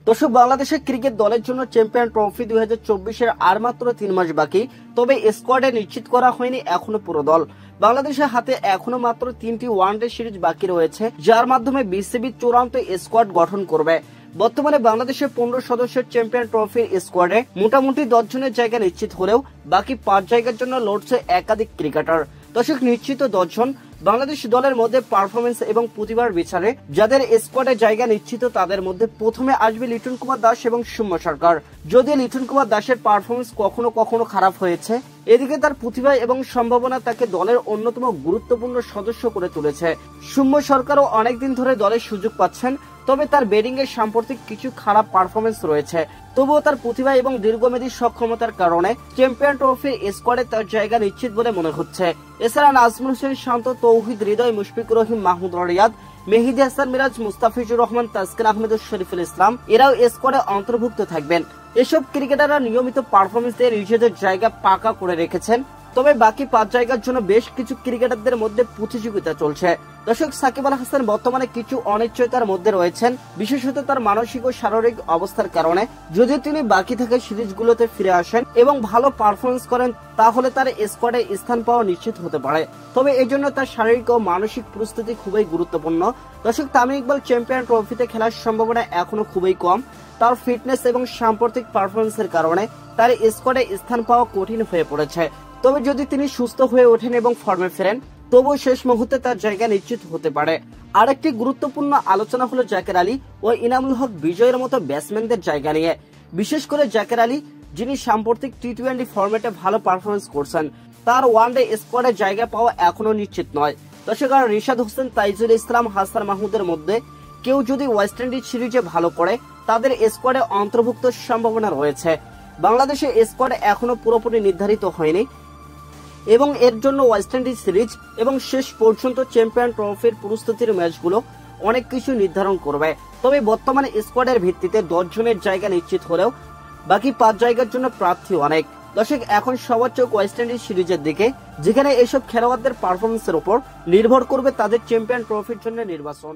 দর্শক, বাংলাদেশের ক্রিকেট দলের জন্য চ্যাম্পিয়ন ট্রফি 2024-এর আর মাত্র 3 মাস বাকি। তবে স্কোয়াডে নিশ্চিত করা হয়নি এখনো পুরো দল। বাংলাদেশের হাতে এখনো মাত্র 3টি ওয়ানডে সিরিজ বাকি রয়েছে, যার মাধ্যমে বিসিবি চূড়ান্ত স্কোয়াড গঠন করবে। বর্তমানে বাংলাদেশের 15 সদস্যের চ্যাম্পিয়ন ট্রফির স্কোয়াডে মোটামুটি 10 জনের জায়গা নিশ্চিত হলেও বাকি 5 জায়গার জন্য লড়ছে একাধিক ক্রিকেটার। দর্শক, নিশ্চিত 10 জন। বাংলাদেশ দলের মধ্যে পারফরমেন্স এবং প্রতিভার বিচারে যাদের স্কোয়াডে জায়গা নিশ্চিত তাদের মধ্যে প্রথমে আসবে লিটন কুমার দাস এবং সৌম্য সরকার। যদিও লিটন কুমার দাসের পারফরমেন্স কখনো কখনো খারাপ হয়েছে, এদিকে তার প্রতিভা এবং সম্ভাবনা তাকে দলের অন্যতম গুরুত্বপূর্ণ সদস্য করে তুলেছে। সৌম্য সরকারও অনেকদিন ধরে দলের সুযোগ পাচ্ছেন, তবে তার ব্যাটিং এর সাম্প্রতিক কিছু খারাপ পারফরমেন্স রয়েছে। তবুও তার প্রতিভা এবং দীর্ঘমেয়াদী সক্ষমতার কারণে চ্যাম্পিয়ন ট্রফির স্কোয়াডে তার জায়গা নিশ্চিত বলে মনে হচ্ছে। এছাড়া নাজমুল হোসেন শান্ত, তৌহিদ হৃদয়, মুশফিকুর রহিম, মাহমুদ রিয়াদ, মেহেদী হাসান মিরাজ, মুস্তাফিজুর রহমান, তাসকিন আহমেদ ও শরীফুল ইসলাম এরাও স্কোয়াডে অন্তর্ভুক্ত থাকবেন। এসব ক্রিকেটাররা নিয়মিত পারফরমেন্স দিয়ে নিজেদের জায়গা পাকা করে রেখেছেন। তবে বাকি 5 জায়গার জন্য বেশ কিছু ক্রিকেটারদের মধ্যে প্রতিযোগিতা চলছে। দর্শক, সাকিব আল হাসান বর্তমানে কিছু অনিশ্চয়তার মধ্যে রয়েছেন, বিশেষত তার মানসিক ও শারীরিক অবস্থার কারণে। যদি তিনি বাকি থাকা সিরিজগুলোতে ফিরে আসেন এবং ভালো পারফরমেন্স করেন, তাহলে তার স্কোয়াডে স্থান পাওয়া নিশ্চিত হতে পারে। তবে এজন্য তার শারীরিক ও মানসিক প্রস্তুতি খুবই গুরুত্বপূর্ণ। দর্শক, তামিম ইকবাল চ্যাম্পিয়ন ট্রফিতে খেলার সম্ভাবনা এখনো খুবই কম। তার ফিটনেস এবং সাম্প্রতিক পারফরমেন্সের কারণে তার স্কোয়াডে স্থান পাওয়া কঠিন হয়ে পড়েছে। তবে যদি তিনি সুস্থ হয়ে ওঠেন এবং ফর্মে ফেরেন, তবুও শেষ মুহূর্তে তার জায়গা নিশ্চিত হতে পারে। আরেকটি গুরুত্বপূর্ণ আলোচনা হলো জাকের আলী ও ইনামুল হক বিজয়ের মতো ব্যাটসম্যানদের জায়গা নিয়ে। বিশেষ করে জাকের আলী, যিনি সাম্প্রতিক টি-20 ফরম্যাটে ভালো পারফরমেন্স করছেন, তার ওয়ানডে স্কোয়াডে জায়গা পাওয়া এখনো নিশ্চিত নয়। দর্শক, আর রিশাদ হোসেন, তাইজুল ইসলাম, হাসান মাহমুদের মধ্যে কেউ যদি ওয়েস্ট ইন্ডিজ সিরিজে ভালো করে, তাদের স্কোয়াডে অন্তর্ভুক্ত সম্ভাবনা রয়েছে। বাংলাদেশের স্কোয়াড এখনো পুরোপুরি নির্ধারিত হয়নি এবং এর জন্য ওয়েস্ট ইন্ডিজ সিরিজ এবং শেষ পর্যন্ত চ্যাম্পিয়ন ট্রফির প্রস্তুতির ম্যাচগুলো অনেক কিছু নির্ধারণ করবে। তবে বর্তমানে স্কোয়াডের ভিত্তিতে 10 জনের জায়গা নিশ্চিত হলেও বাকি 5 জায়গার জন্য প্রার্থী অনেক। দর্শক, এখন সবার চোখ ওয়েস্ট ইন্ডিজ সিরিজের দিকে, যেখানে এসব খেলোয়াড়দের পারফরমেন্সের উপর নির্ভর করবে তাদের চ্যাম্পিয়ন ট্রফির জন্য নির্বাচন।